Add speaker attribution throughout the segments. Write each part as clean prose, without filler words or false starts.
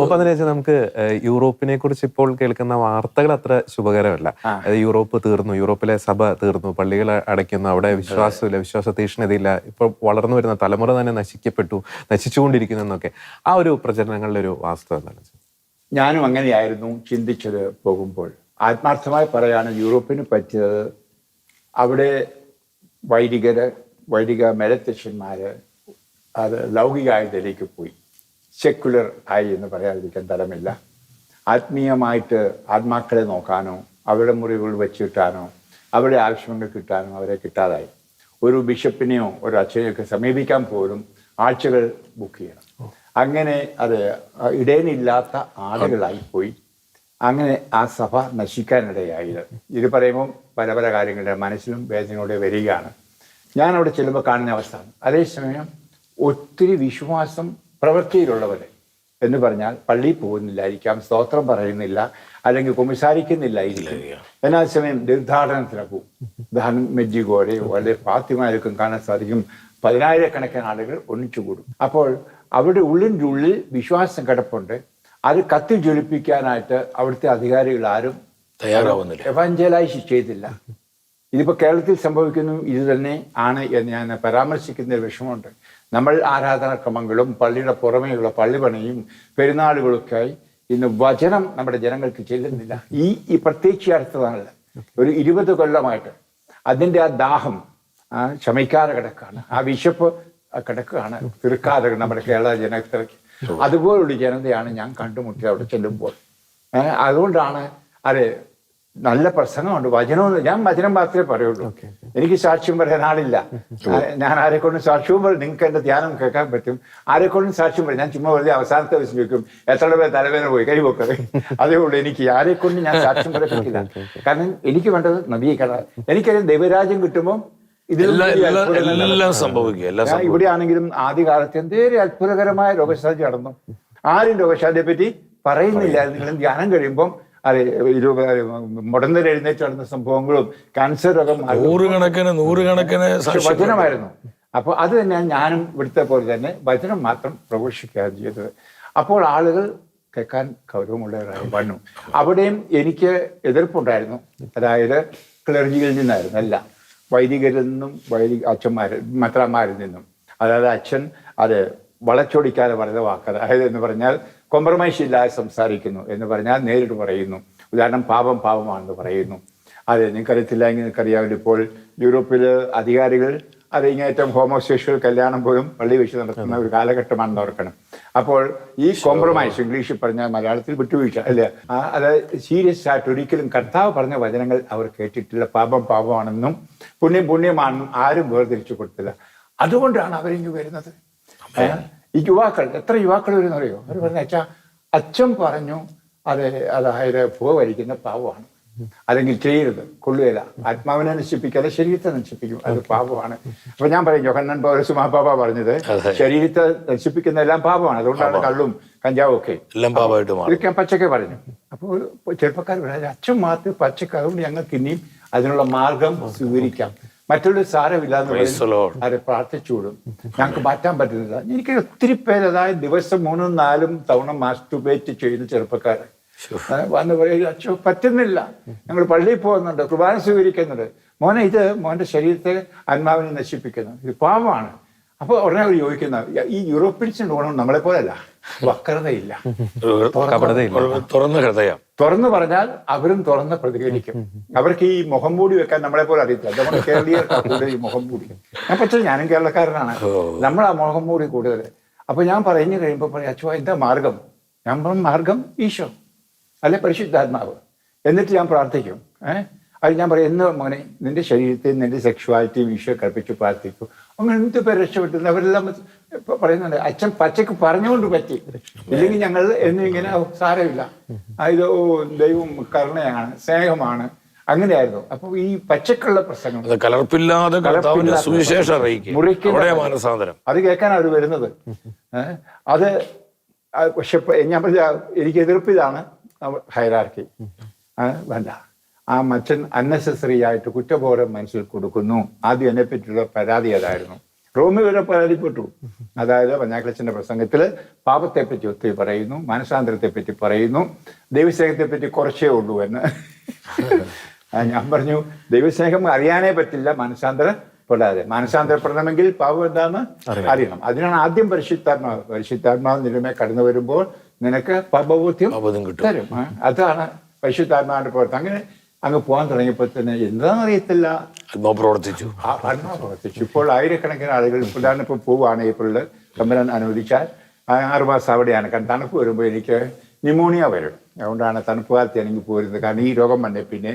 Speaker 1: അപ്പൊ അതിനെ വെച്ചാൽ നമുക്ക് യൂറോപ്പിനെ കുറിച്ച് ഇപ്പോൾ കേൾക്കുന്ന വാർത്തകൾ അത്ര ശുഭകരമല്ല. യൂറോപ്പ് തീർന്നു, യൂറോപ്പിലെ സഭ തീർന്നു, പള്ളികൾ അടയ്ക്കുന്നു, അവിടെ വിശ്വാസമില്ല, വിശ്വാസ തീഷ്ണതയില്ല, ഇപ്പൊ വളർന്നു വരുന്ന തലമുറ തന്നെ നശിച്ചുകൊണ്ടിരിക്കുന്നു എന്നൊക്കെ ആ ഒരു പ്രചരണങ്ങളുടെ ഒരു വാസ്തവം എന്താണ്?
Speaker 2: ഞാനും അങ്ങനെയായിരുന്നു ചിന്തിച്ചത്. പോകുമ്പോൾ ആത്മാർത്ഥമായി പറയാണ്, യൂറോപ്പിന് പറ്റിയത് അവിടെ വൈദിക മേലധ്യക്ഷന്മാര് അത് ലൗകികായതിലേക്ക് പോയി, സെക്കുലർ ആയി എന്ന് പറയാതിരിക്കാൻ തരമില്ല. ആത്മീയമായിട്ട് ആത്മാക്കളെ നോക്കാനോ അവരുടെ മുറിവുകൾ വെച്ചിട്ടാനോ അവരുടെ ആവശ്യങ്ങൾ കിട്ടാനോ അവരെ കിട്ടാതായി. ഒരു ബിഷപ്പിനെയോ ഒരു അച്ഛനെയൊക്കെ സമീപിക്കാൻ പോലും ആഴ്ചകൾ ബുക്ക് ചെയ്യണം. അങ്ങനെ അത് ഇടയനില്ലാത്ത ആളുകളായിപ്പോയി. അങ്ങനെ ആ സഭ നശിക്കാനിടയായത്. ഇത് പറയുമ്പോൾ പല പല കാര്യങ്ങളുടെ മനസ്സിലും വേദനയോടെ വരികയാണ്. ഞാൻ അവിടെ ചെല്ലുമ്പോൾ കാണുന്ന അവസ്ഥ. അതേസമയം ഒത്തിരി വിശ്വാസം പ്രവൃത്തിയിലുള്ളവർ എന്ന് പറഞ്ഞാൽ പള്ളിയിൽ പോകുന്നില്ലായിരിക്കാം, സ്തോത്രം പറയുന്നില്ല, അല്ലെങ്കിൽ കുമ്പസാരിക്കുന്നില്ലായിരിക്കും. എന്നാൽ സമയം തീർത്ഥാടനത്തിനൊക്കെ പോകും. ഉദാഹരണം മെജ്ജിഗോരെയോ അല്ലെങ്കിൽ ഫാത്തിമയിലൊക്കെ കാണാൻ സാധിക്കും. 10,000-കണക്കിന് ആളുകൾ ഒന്നിച്ചുകൂടും. അപ്പോൾ അവരുടെ ഉള്ളിൻ്റെ വിശ്വാസം കിടപ്പുണ്ട്. അത് കത്തി ജ്വലിപ്പിക്കാനായിട്ട് അവിടുത്തെ അധികാരികൾ ആരും
Speaker 3: തയ്യാറാവുന്നില്ല,
Speaker 2: എവാഞ്ചലൈസ് ചെയ്തില്ല. ഇതിപ്പോൾ കേരളത്തിൽ സംഭവിക്കുന്നു ഇത് തന്നെ ആണ് എന്ന് ഞാൻ പരാമർശിക്കുന്ന വിഷമമുണ്ട്. നമ്മൾ ആരാധനാക്രമങ്ങളും പള്ളിയുടെ പുറമേയുള്ള പള്ളിപണിയും പെരുന്നാളുകളൊക്കെയായി ഇന്ന് വചനം നമ്മുടെ ജനങ്ങൾക്ക് ചെല്ലുന്നില്ല. ഈ പ്രത്യേകിച്ച് അടുത്തതാണല്ലോ, ഒരു 20 കൊല്ലമായിട്ട് അതിൻ്റെ ആ ദാഹം ശമിക്കാതെ കിടക്കാണ്, ആ വിശപ്പ് കിടക്കുകയാണ്, തീർക്കാതെ നമ്മുടെ കേരള ജനതയ്ക്ക്. അതുപോലുള്ള ജനതയാണ് ഞാൻ കണ്ടുമുട്ടിയത് അവിടെ ചെല്ലുമ്പോൾ. അതുകൊണ്ടാണ് അത് നല്ല പ്രസംഗമുണ്ട്, വചനമൊന്നും. ഞാൻ വചനം മാത്രമേ പറയുള്ളൂ, എനിക്ക് സാക്ഷ്യം പറയാൻ ആളില്ല. ഞാൻ ആരെക്കൊണ്ടും സാക്ഷ്യവും പറയും. നിങ്ങൾക്ക് എൻ്റെ ധ്യാനം കേൾക്കാൻ പറ്റും. ആരെക്കൊണ്ടും സാക്ഷ്യം പറയും. ഞാൻ ചുമ്മാ വെറുതെ അവസാനത്തെ ദിവസം ചോദിക്കും, എത്ര പേർ തലവേദന പോയി കൈവക്കത്. അതേ ഉള്ളൂ. എനിക്ക് ആരെക്കൊണ്ടും ഞാൻ സാക്ഷ്യം പറയാൻ പറ്റില്ല. കാരണം എനിക്ക് വേണ്ടത് നവീകരണം. എനിക്കറിയാം ദൈവരാജ്യം കിട്ടുമ്പോൾ
Speaker 3: ഇതെല്ലാം സംഭവിക്കും.
Speaker 2: ഇവിടെയാണെങ്കിലും ആദ്യകാലത്ത് എന്തേലും അത്ഭുതകരമായ രോഗശാന്തി നടന്നു. ആരും രോഗശാന്തിയെ പറ്റി പറയുന്നില്ല. നിങ്ങൾ ധ്യാനം കഴിയുമ്പം മുടന്തൽ എഴുന്നേറ്റ് നടന്ന സംഭവങ്ങളും ക്യാൻസർ രോഗം
Speaker 3: നൂറുകണക്കിന്
Speaker 2: വചനമായിരുന്നു. അപ്പോൾ അത് തന്നെയാണ് ഞാനും ഇവിടുത്തെ പോലെ തന്നെ വചനം മാത്രം പ്രഘോഷിക്കുകയാണ് ചെയ്തത്. അപ്പോൾ ആളുകൾ കേൾക്കാൻ ഗൗരവമുള്ളവരായി വന്നു. അവിടെയും എനിക്ക് എതിർപ്പുണ്ടായിരുന്നു. അതായത് ക്ലർജിയിൽ നിന്നായിരുന്നു, അല്ല വൈദികരിൽ നിന്നും മെത്രാന്മാരിൽ നിന്നും. അതായത് അച്ഛൻ അത് വളച്ചൊടിക്കാതെ പറഞ്ഞ വാക്ക്, അതായത് എന്ന് പറഞ്ഞാൽ കോംപ്രമൈസ് ഇല്ലാതെ സംസാരിക്കുന്നു എന്ന് പറഞ്ഞാൽ നേരിട്ട് പറയുന്നു. ഉദാഹരണം പാപമാണെന്ന് പറയുന്നു. അത് നിങ്ങൾക്കറിയത്തില്ല എങ്കിൽ നിങ്ങൾക്കറിയാമല്ലോ, ഇപ്പോൾ യൂറോപ്പിൽ അധികാരികൾ അത് ഇങ്ങേറ്റം ഹോമോസെക്ഷൽ കല്യാണം പോലും പള്ളി വെച്ച് നടത്തുന്ന ഒരു കാലഘട്ടമാണെന്ന് ഓർക്കണം. അപ്പോൾ ഈ കോംപ്രമൈസ്, ഇംഗ്ലീഷിൽ പറഞ്ഞാൽ മലയാളത്തിൽ വിട്ടുവീഴ്ച അല്ലേ, അത് സീരിയസ് ആയിട്ട് ഒരിക്കലും കർത്താവ് പറഞ്ഞ വചനങ്ങൾ അവർ കേട്ടിട്ടില്ല. പാപമാണെന്നും പുണ്യമാണെന്നും ആരും വേർതിരിച്ചു കൊടുത്തില്ല. അതുകൊണ്ടാണ് അവരിങ്ങ് വരുന്നത്. ഈ യുവാക്കൾ, എത്ര യുവാക്കൾ വരുന്നറിയോ? അവർ പറഞ്ഞ അച്ഛൻ പറഞ്ഞു അതായത് വലിക്കുന്ന പാവമാണ്, അല്ലെങ്കിൽ ചെയ്യരുത്, കൊള്ളുകയില്ല, ആത്മാവിനെ നശിപ്പിക്കാതെ ശരീരത്തെ നശിപ്പിക്കും, അത് പാപമാണ്. അപ്പൊ ഞാൻ പറയും, യോഹന്നാൻ പൗലോസ് മാർപ്പാപ്പ പറഞ്ഞത് ശരീരത്തെ നശിപ്പിക്കുന്ന എല്ലാം പാപമാണ്, അതുകൊണ്ടാണ് കള്ളും കഞ്ചാവും ഒക്കെ എല്ലാം പാപമായിട്ട് ഇതൊക്കെ ഞാൻ പച്ചക്കെ പറഞ്ഞു. അപ്പോൾ ചെറുപ്പക്കാർ പറയാം, അച്ഛൻ മാത്രം പച്ചക്ക്, അതുകൊണ്ട് ഞങ്ങൾക്ക് ഇനിയും അതിനുള്ള മാർഗം സ്വീകരിക്കാം, മറ്റുള്ള സാരമില്ലാന്ന് അവരെ പ്രാർത്ഥിച്ചുവിടും. ഞങ്ങൾക്ക് മാറ്റാൻ പറ്റുന്നില്ല. എനിക്ക് ഒത്തിരി പേര്, അതായത് ദിവസം 3-4 തവണ മാസ്റ്റുബേറ്റ് ചെയ്യുന്ന ചെറുപ്പക്കാരെ വന്ന് പറയും, അച്ഛൻ പറ്റുന്നില്ല, ഞങ്ങൾ പള്ളിയിൽ പോകുന്നുണ്ട്, കുർബാന സ്വീകരിക്കുന്നുണ്ട്, മോനെ ഇത് മോൻ്റെ ശരീരത്തെ ആത്മാവിനെ നശിപ്പിക്കുന്നു, ഇത് പാവമാണ്. അപ്പോൾ ഉടനെ അവർ ചോദിക്കുന്ന, ഈ യൂറോപ്യൻസിന്റെ ഗുണം നമ്മളെ പോലെയല്ല, വക്രതയില്ല, തുറന്നു പറഞ്ഞാൽ അവരും തുറന്ന് പ്രതികരിക്കും. അവർക്ക് ഈ മുഖം മൂടി വെക്കാൻ നമ്മളെ പോലെ അറിയത്തില്ല. നമ്മുടെ കേരളീയർക്കൂടെ ഈ മുഖം മൂടി. ഞാൻ പക്ഷേ ഞാനും കേരളക്കാരനാണ്, നമ്മൾ ആ മുഖം മൂടി കൂടുതൽ. അപ്പൊ ഞാൻ പറഞ്ഞു കഴിയുമ്പോൾ പറയും, അച്ഛോ എന്താ മാർഗം? ഞാൻ പറഞ്ഞ മാർഗം ഈശോ അല്ലെ പരിശുദ്ധാത്മാവ്. എന്നിട്ട് ഞാൻ പ്രാർത്ഥിക്കും. അത് ഞാൻ പറയും, എന്ന് മോനെ നിന്റെ ശരീരത്തെയും നിന്റെ സെക്ഷുവാലിറ്റിയും ഈശോ കൽപ്പിച്ച് പ്രാർത്ഥിക്കും. അങ്ങനെ എന്ത് പേര് രക്ഷപ്പെട്ടു. അവരെല്ലാം പറയുന്നുണ്ട്, അച്ഛൻ പച്ചക്ക് പറഞ്ഞുകൊണ്ട് പറ്റി, ഇല്ലെങ്കിൽ ഞങ്ങൾ എന്നും ഇങ്ങനെ സാരമില്ല, ഇത് ദൈവം കരുണയാണ്, സ്നേഹമാണ്, അങ്ങനെയായിരുന്നു. അപ്പൊ ഈ പച്ചക്കുള്ള പ്രസംഗം മുറിക്കുന്ന അത് കേൾക്കാൻ അവർ വരുന്നത്. അത് പക്ഷെ ഞാൻ പറഞ്ഞ എനിക്ക് എതിർപ്പിതാണ് ഹൈറാർക്കി. വേണ്ട, ആ മച്ചൻ അന്നസസറി ആയിട്ട് കുറ്റബോധം മനസ്സിൽ കൊടുക്കുന്നു. ആദ്യം എന്നെ പറ്റിയുള്ള പരാതി അതായിരുന്നു. റോമി വരെ പരാതിപ്പെട്ടു. അതായത് പഞ്ഞാക്ലച്ചന്റെ പ്രസംഗത്തിൽ പാപത്തെപ്പറ്റി ഒത്തിരി പറയുന്നു, മനസാന്തരത്തെപ്പറ്റി പറയുന്നു, ദൈവസ്നേഹത്തെപ്പറ്റി കുറച്ചേ ഉള്ളൂ എന്ന്. ഞാൻ പറഞ്ഞു, ദൈവസ്നേഹം അറിയാനേ പറ്റില്ല മനസാന്തരപ്പെടാതെ. മനസാന്തരപ്പെടണമെങ്കിൽ പാപം എന്താണെന്ന് അറിയണം. അതിനാണ് ആദ്യം പരിശുദ്ധാത്മാവ് നിലമേ കടന്നു വരുമ്പോൾ നിനക്ക് പാപബോധ്യം തരും. അതാണ് പരിശുദ്ധാത്മാവിന്റെ പ്രവർത്തനം. അങ്ങനെ അങ്ങ് പോകാൻ തുടങ്ങിയപ്പോൾ തന്നെ എന്താണെന്ന് അറിയത്തില്ല,
Speaker 3: ആത്മാവ് പ്രവർത്തിച്ചു.
Speaker 2: ഇപ്പോൾ ആയിരക്കണക്കിന് ആളുകൾ ഉദാഹരണം ഇപ്പോൾ പോവുകയാണ് ഏപ്രിലിൽ, തമ്പുരാൻ അനുവദിച്ചാൽ 6 മാസം അവിടെയാണ്. കാരണം തണുപ്പ് വരുമ്പോൾ എനിക്ക് ന്യൂമോണിയ വരും. അതുകൊണ്ടാണ് തണുപ്പ് കാലത്ത് എനിക്ക് പോരുന്നത്. കാരണം ഈ രോഗം വന്നേ പിന്നെ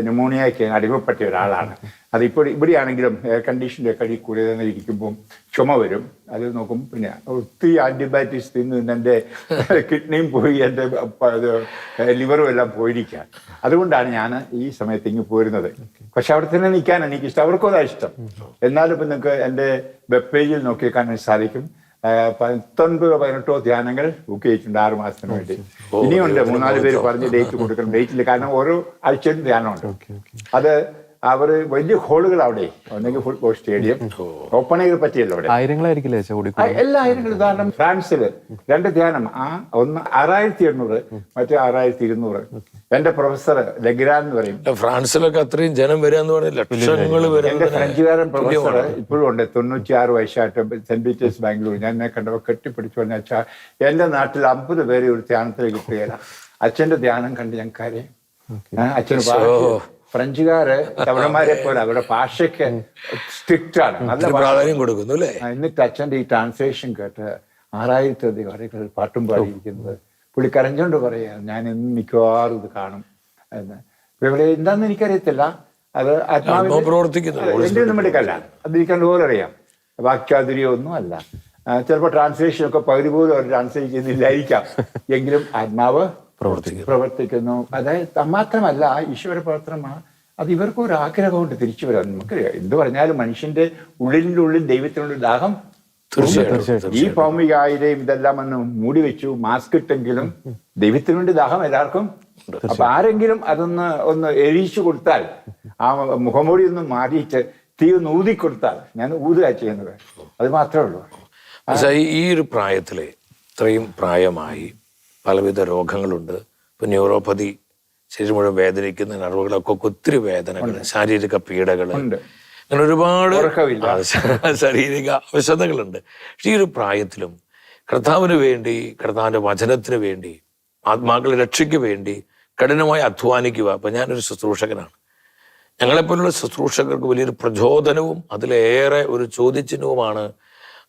Speaker 2: ന്യൂമോണിയയ്ക്ക് അടിമപ്പെട്ട ഒരാളാണ്. അതിപ്പോൾ ഇവിടെയാണെങ്കിലും എയർ കണ്ടീഷൻ്റെ കടി കൂടി തന്നെ ഇരിക്കുമ്പോൾ ചുമ വരും. അത് നോക്കും പിന്നെ ഒത്തിരി ആൻറ്റിബയോട്ടിക്സ് തിന്ന് എൻ്റെ കിഡ്നിയും പോയി, എൻ്റെ ലിവറും എല്ലാം പോയിരിക്കുക. അതുകൊണ്ടാണ് ഞാൻ ഈ സമയത്ത് ഇങ്ങ് പോരുന്നത്. പക്ഷെ അവിടെ തന്നെ നിൽക്കാൻ എനിക്കിഷ്ടം, അവർക്കും അതാ ഇഷ്ടം. എന്നാലും ഇപ്പം നിങ്ങൾക്ക് എൻ്റെ വെബ് പേജിൽ നോക്കി കാണാൻ സാധിക്കും. 19-18 ധ്യാനങ്ങൾ ബുക്ക് ചെയ്തിട്ടുണ്ട് 6 മാസത്തിന് വേണ്ടി. ഇനിയുണ്ട് 3-4 പേര് പറഞ്ഞ് ഡേറ്റ് കൊടുക്കണം. ഡേറ്റില്ല, കാരണം ഓരോ ആഴ്ചയും ധ്യാനമുണ്ട്. അത് അവർ വലിയ ഹോളുകൾ അവിടെ, ഒന്നെങ്കിൽ ഫുട്ബോൾ സ്റ്റേഡിയം, ഓപ്പൺ എയർ പറ്റിയല്ലോ അവിടെ.
Speaker 1: ആയിരങ്ങളായിരിക്കില്ലേ
Speaker 2: എല്ലാ ആയിരങ്ങളും. ഉദാഹരണം ഫ്രാൻസിൽ 2 ധ്യാനം, ഒന്ന് 6800, മറ്റേ 6200. എന്റെ പ്രൊഫസർ ലെഗ്രാൻ എന്ന് പറയും.
Speaker 3: ഫ്രാൻസിലൊക്കെ അത്രയും ജനം വരാന്ന് പറഞ്ഞ ലക്ഷങ്ങൾ വരും.
Speaker 2: എന്റെ ഫ്രഞ്ചുകാരൻ പ്രൊഫസർ ഇപ്പോഴും ഉണ്ട്, 96 വയസ്സായിട്ട് സെന്റ് പീറ്റേഴ്സ് ബാംഗ്ലൂർ. ഞാൻ എന്നെ കണ്ടപ്പോൾ കെട്ടിപ്പിടിച്ചു പറഞ്ഞ, അച്ഛാ എന്റെ നാട്ടിൽ 50 പേരെ ഒരു ധ്യാനത്തിൽ കിട്ടുകയില്ല. അച്ഛന്റെ ധ്യാനം കണ്ട് ഞങ്ങൾക്കാരെ അച്ഛന് ഫ്രഞ്ചുകാര് തമിഴന്മാരെ പോലെ അവരുടെ ഭാഷയ്ക്ക് സ്ട്രിക്റ്റ് ആണ്, നല്ല
Speaker 3: പ്രാധാന്യം കൊടുക്കുന്നു അല്ലേ.
Speaker 2: എന്നിട്ട് അച്ഛൻ്റെ ഈ ട്രാൻസ്ലേഷൻ കേട്ട് 6000-ലധികം ആളുകൾ പാട്ടും പാടിയിരിക്കുന്നത്. പുള്ളി കരഞ്ഞോണ്ട് പറയാ, ഞാൻ ഇന്ന് മിക്കവാറും ഇത് കാണും എന്ന്. ഇവിടെ എന്താണെന്ന് എനിക്കറിയത്തില്ല, അത് ആത്മാവിൽ പ്രവർത്തിക്കുന്നു. എൻ്റെ ഒന്നും എടുക്കല്ല, അത് എനിക്ക് അതുപോലെ അറിയാം. വാക്യാതിരിയോ ഒന്നും അല്ല. ചിലപ്പോൾ ട്രാൻസ്ലേഷനൊക്കെ പകുതി പോലും അവർ ട്രാൻസ്ലേറ്റ് ചെയ്യുന്നില്ലായിരിക്കാം, എങ്കിലും ആത്മാവ് പ്രവർത്തിക്കുന്നു. അതായത് മാത്രമല്ല ഈശ്വര പ്രവർത്തനമാണ്. അത് ഇവർക്കും ഒരു ആഗ്രഹമുണ്ട് തിരിച്ചു വരാൻ. നമുക്ക് എന്ത് പറഞ്ഞാലും മനുഷ്യന്റെ ഉള്ളിൻ്റെ ഉള്ളിൽ ദൈവത്തിനുള്ള ദാഹം തീർച്ചയായിട്ടും. ഈ ഭൗമികായിരെയും ഇതെല്ലാം ഒന്ന് മൂടി വെച്ചു, മാസ്ക് ഇട്ടെങ്കിലും ദൈവത്തിന് വേണ്ടി ദാഹം എല്ലാവർക്കും. അപ്പൊ ആരെങ്കിലും ഒന്ന് എരിച്ചു കൊടുത്താൽ, ആ മുഖംമൂടി ഒന്ന് മാറിയിട്ട് തീ ഒന്ന് ഊതിക്കൊടുത്താൽ, ഞാൻ ഊതുക ചെയ്യുന്നത്, അത് മാത്രമേ ഉള്ളൂ.
Speaker 3: ഈ ഒരു പ്രായത്തില് ഇത്രയും പ്രായമായി പലവിധ രോഗങ്ങളുണ്ട്. ഇപ്പൊ ന്യൂറോപ്പതി, ശരീരം മുഴുവൻ വേദനിക്കുന്ന നർവുകളൊക്കെ ഒത്തിരി വേദനകൾ, ശാരീരിക പീഡകൾ, അങ്ങനെ ഒരുപാട് ശാരീരിക അവശതകളുണ്ട്. പക്ഷെ ഈ ഒരു പ്രായത്തിലും കർത്താവിന് വേണ്ടി, കർത്താവിന്റെ വചനത്തിന് വേണ്ടി, ആത്മാക്കളുടെ രക്ഷയ്ക്ക് വേണ്ടി കഠിനമായി അധ്വാനിക്കുക. അപ്പൊ ഞാനൊരു ശുശ്രൂഷകനാണ്. ഞങ്ങളെപ്പോലുള്ള ശുശ്രൂഷകർക്ക് വലിയൊരു പ്രചോദനവും അതിലേറെ ഒരു ചോദ്യചിഹ്നവുമാണ്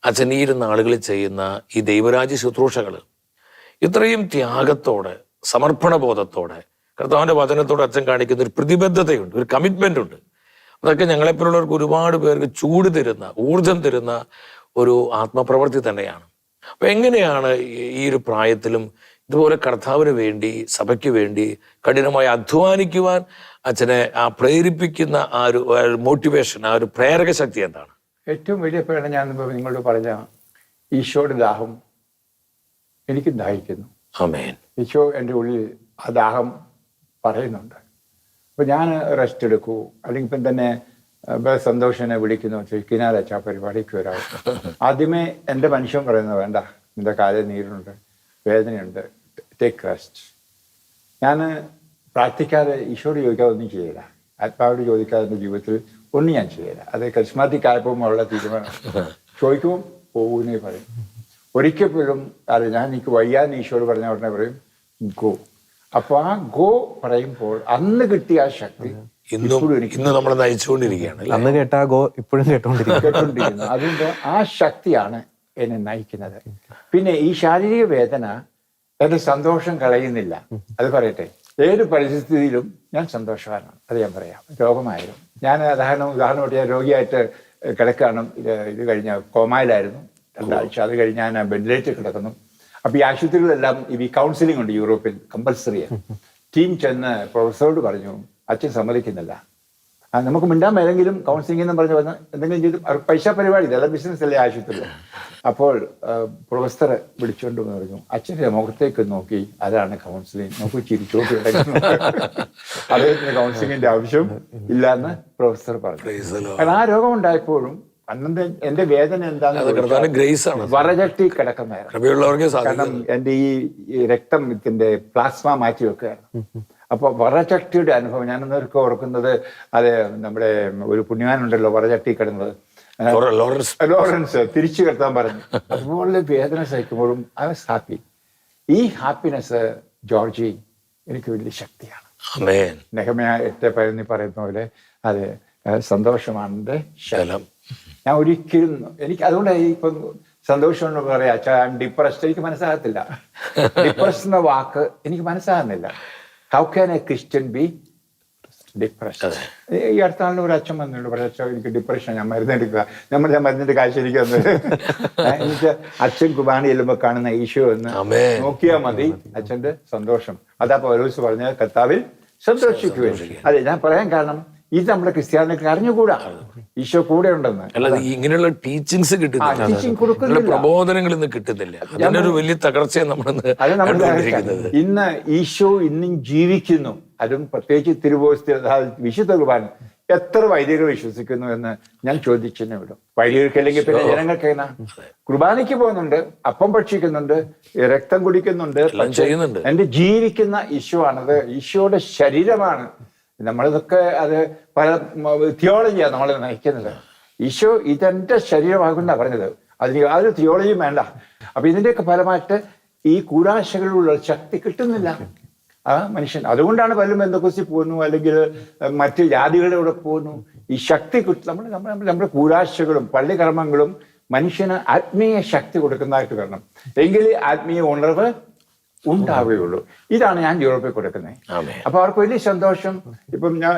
Speaker 3: അച്ഛൻ ഈ നാളുകളിൽ ചെയ്യുന്ന ഈ ദൈവരാജ്യ ശുശ്രൂഷകൾ. ഇത്രയും ത്യാഗത്തോടെ, സമർപ്പണബോധത്തോടെ കർത്താവിന്റെ വചനത്തോടെ അച്ഛൻ കാണിക്കുന്ന ഒരു പ്രതിബദ്ധതയുണ്ട്, ഒരു കമ്മിറ്റ്മെന്റ് ഉണ്ട്. അതൊക്കെ ഞങ്ങളെപ്പോലുള്ളവർക്ക് ഒരുപാട് പേർക്ക് ചൂട് തരുന്ന, ഊർജം തരുന്ന ഒരു ആത്മപ്രവൃത്തി തന്നെയാണ്. അപ്പൊ എങ്ങനെയാണ് ഈ ഒരു പ്രായത്തിലും ഇതുപോലെ കർത്താവിന് വേണ്ടി, സഭയ്ക്ക് വേണ്ടി കഠിനമായി അധ്വാനിക്കുവാൻ അച്ഛനെ പ്രേരിപ്പിക്കുന്ന ആ ഒരു മോട്ടിവേഷൻ, ആ ഒരു പ്രേരക ശക്തി എന്താണ്?
Speaker 2: ഏറ്റവും വലിയ പ്രേരണ ഞാൻ നിങ്ങളോട് പറഞ്ഞ ഈശോയുടെ ദാഹം എനിക്ക് ദാഹിക്കുന്നു.
Speaker 3: ആമേൻ.
Speaker 2: ഈശോ എൻ്റെ ഉള്ളിൽ ആ ദാഹം പറയുന്നുണ്ട്. അപ്പൊ ഞാൻ റെസ്റ്റ് എടുക്കൂ, അല്ലെങ്കിൽ ഇപ്പം തന്നെ സന്തോഷനെ വിളിക്കുന്നു, കിനാലച്ച പരിപാടിക്ക് വരാം. ആദ്യമേ എൻ്റെ മനുഷ്യൻ പറയുന്നത്, വേണ്ട, നിന്റെ കാലിൽ നീരുണ്ട്, വേദനയുണ്ട്, ടേക്ക് റെസ്റ്റ്. ഞാൻ പ്രാർത്ഥിക്കാതെ ഈശോയോട് ചോദിക്കാതെ ഒന്നും ചെയ്യില്ല, ആത്മാവോട് ചോദിക്കാതെ എൻ്റെ ജീവിതത്തിൽ ഒന്നും ഞാൻ ചെയ്യില്ല. അത് കസ്മാറ്റിക് ആയപ്പോൾ ഉള്ള തീരുമാനം. ചോദിക്കുമ്പോൾ പോകുന്നേ പറയും. ഒരിക്കലും അത് ഞാൻ എനിക്ക് വയ്യാന്ന് ഈശോയോട് പറഞ്ഞ ഉടനെ പറയും ഗോ. അപ്പൊ ആ ഗോ പറയുമ്പോൾ അന്ന് കിട്ടിയ ആ ശക്തി
Speaker 3: ഇന്ന് നമ്മൾ നയിച്ചുകൊണ്ടിരിക്കുകയാണ്.
Speaker 1: അന്ന് കേട്ടാ ഗോ ഇപ്പോഴും
Speaker 2: കേട്ടോണ്ടിരിക്കുന്നു. അതുകൊണ്ട് ആ ശക്തിയാണ് എന്നെ നയിക്കുന്നത്. പിന്നെ ഈ ശാരീരിക വേദന എന്റെ സന്തോഷം കളയുന്നില്ല. അത് പറയട്ടെ, ഏത് പരിസ്ഥിതിയിലും ഞാൻ സന്തോഷവാനാണ്, അത് ഞാൻ പറയാം. രോഗമായിരുന്നു, ഞാൻ ഉദാഹരണമായിട്ട് ഞാൻ രോഗിയായിട്ട് കിടക്കുകയാണ്. ഇത് കഴിഞ്ഞ കോമയിലായിരുന്നു 2 ആഴ്ച. അത് കഴിഞ്ഞ് ഞാൻ വെന്റിലേറ്റർ കിടക്കുന്നു. അപ്പൊ ഈ ആശുപത്രികളെല്ലാം ഈ കൗൺസിലിംഗ് ഉണ്ട് യൂറോപ്പിൽ, കമ്പൽസറിയാണ്. ടീം ചെന്ന് പ്രൊഫസറോട് പറഞ്ഞു, അച്ഛൻ സമ്മതിക്കുന്നില്ല, നമുക്ക് മിണ്ടാൻ മേലെങ്കിലും കൗൺസിലിംഗ് എന്ന് പറഞ്ഞു വന്ന് എന്തെങ്കിലും ചെയ്ത് പൈസ പരിപാടി, ഇതല്ല ബിസിനസ് അല്ലേ ആശുപത്രിയിൽ. അപ്പോൾ പ്രൊഫസർ വിളിച്ചുകൊണ്ട് പറഞ്ഞു, അച്ഛൻ്റെ മുഖത്തേക്ക് നോക്കി, അതാണ് കൗൺസിലിംഗ്, നമുക്ക് ചിരിച്ചോട്ട് കിടക്കുന്നു. അദ്ദേഹത്തിന് കൗൺസിലിങ്ങിന്റെ ആവശ്യം ഇല്ല എന്ന് പ്രൊഫസർ പറഞ്ഞു. കാരണം ആ രോഗം ഉണ്ടായപ്പോഴും അന്നത്തെ എന്റെ വേദന എന്താണെന്ന്
Speaker 3: കർത്താവിന്റെ ഗ്രേസ് ആണ്.
Speaker 2: വറചട്ടി കിടക്കുന്നതായിരുന്നു.
Speaker 3: കൃപയുള്ളവർക്കേ സാധിക്കും.
Speaker 2: കാരണം എന്റെ ഈ രക്തത്തിന്റെ പ്ലാസ്മ മാറ്റി വെക്കുകയായിരുന്നു. അപ്പൊ വറചട്ടിയുടെ അനുഭവം ഞാനൊന്നൊക്കെ ഓർക്കുന്നത്, അത് നമ്മുടെ ഒരു പുണ്യവാനുണ്ടല്ലോ വറചട്ടി കിടന്നത്, ലോറൻസ് തിരിച്ചു കിടത്താൻ പറഞ്ഞു. അതുപോലെ വേദന സഹിക്കുമ്പോഴും ഐ വാസ് ഹാപ്പി. ഈ ഹാപ്പിനെസ് ജോർജി എനിക്ക് വലിയ ശക്തിയാണ്. നെഹമ്യാ 8:11 പറയുന്ന പോലെ അത് സന്തോഷമാണ് എൻ്റെ ശലം. ഞാൻ ഒരിക്കലും എനിക്ക് അതുകൊണ്ട് ഇപ്പം സന്തോഷം എന്ന് പറയാ ഡിപ്രസ്ഡ് എനിക്ക് മനസ്സിലാകത്തില്ല. ഡിപ്രസ് എന്ന വാക്ക് എനിക്ക് മനസ്സിലാകുന്നില്ല. How can A Christian B depression? ഈ അടുത്ത നാളിൽ ഒരു അച്ഛൻ വന്നിട്ടുണ്ട്, പക്ഷേ അച്ഛൻ എനിക്ക് ഡിപ്രഷൻ, ഞാൻ മരുന്നെടുക്കുക, ഞാൻ മരുന്നിന്റെ കാശ് എനിക്ക് വന്നത്. എനിക്ക് അച്ഛൻ കുർബാന ചെല്ലുമ്പോൾ കാണുന്ന ഈശോ എന്ന് നോക്കിയാൽ മതി അച്ഛന്റെ സന്തോഷം. അതാ പൗലോസ് പറഞ്ഞത്, കർത്താവിൽ സന്തോഷിക്കുക. അതെ, ഞാൻ പറയാൻ കാരണം ഇത് നമ്മുടെ ക്രിസ്ത്യാനികൾക്ക് അറിഞ്ഞുകൂടാ ഈശോ കൂടെ ഉണ്ടെന്ന്.
Speaker 3: അല്ലാതെ ഇങ്ങനെയുള്ള ടീച്ചിങ്സ് കിട്ടുന്നില്ല, പ്രബോധനങ്ങൾ ഇന്ന് കിട്ടുന്നില്ല. അതിനൊരു വലിയ തകർച്ചയാണ് നമ്മൾ.
Speaker 2: ഇന്ന് ഈശോ ഇന്നും ജീവിക്കുന്നു. അതും പ്രത്യേകിച്ച് തിരുവോസ്തി വിശുദ്ധ കുർബാന എത്ര വൈദികർ വിശ്വസിക്കുന്നു എന്ന് ഞാൻ ചോദിച്ചെന്നെ വിടും. വൈദികർക്കല്ലെങ്കിൽ പിന്നെ ജനങ്ങൾക്ക് എങ്ങനെ? കുർബാനയ്ക്ക് പോകുന്നുണ്ട്, അപ്പം ഭക്ഷിക്കുന്നുണ്ട്, രക്തം കുടിക്കുന്നുണ്ട്, എന്റെ ജീവിക്കുന്ന ഈശോ ആണത്, ഈശോയുടെ ശരീരമാണ്. നമ്മളിതൊക്കെ അത് പല തിയോളജിയാണ് നമ്മൾ നയിക്കുന്നത്. ഈശോ ഇതെന്റെ ശരീരമാകുന്ന പറഞ്ഞത്, അതിന് യാതൊരു തിയോളജിയും വേണ്ട. അപ്പൊ ഇതിന്റെയൊക്കെ ഫലമായിട്ട് ഈ കൂടാശകളിലുള്ള ശക്തി കിട്ടുന്നില്ല ആ മനുഷ്യൻ. അതുകൊണ്ടാണ് പലരും ബന്ധക്കോസ്തിൽ പോകുന്നു, അല്ലെങ്കിൽ മറ്റ് ജാതികളുടെ കൂടെ പോകുന്നു. ഈ ശക്തി നമ്മുടെ കൂടാശകളും പള്ളികർമ്മങ്ങളും മനുഷ്യന് ആത്മീയ ശക്തി കൊടുക്കുന്നതായിട്ട് വരണം, എങ്കിലേ ആത്മീയ ഉണർവ് ഉണ്ടാവുകയുള്ളൂ. ഇതാണ് ഞാൻ യൂറോപ്പിൽ കൊടുക്കുന്നത്. അപ്പൊ അവർക്ക് വലിയ സന്തോഷം. ഇപ്പം ഞാൻ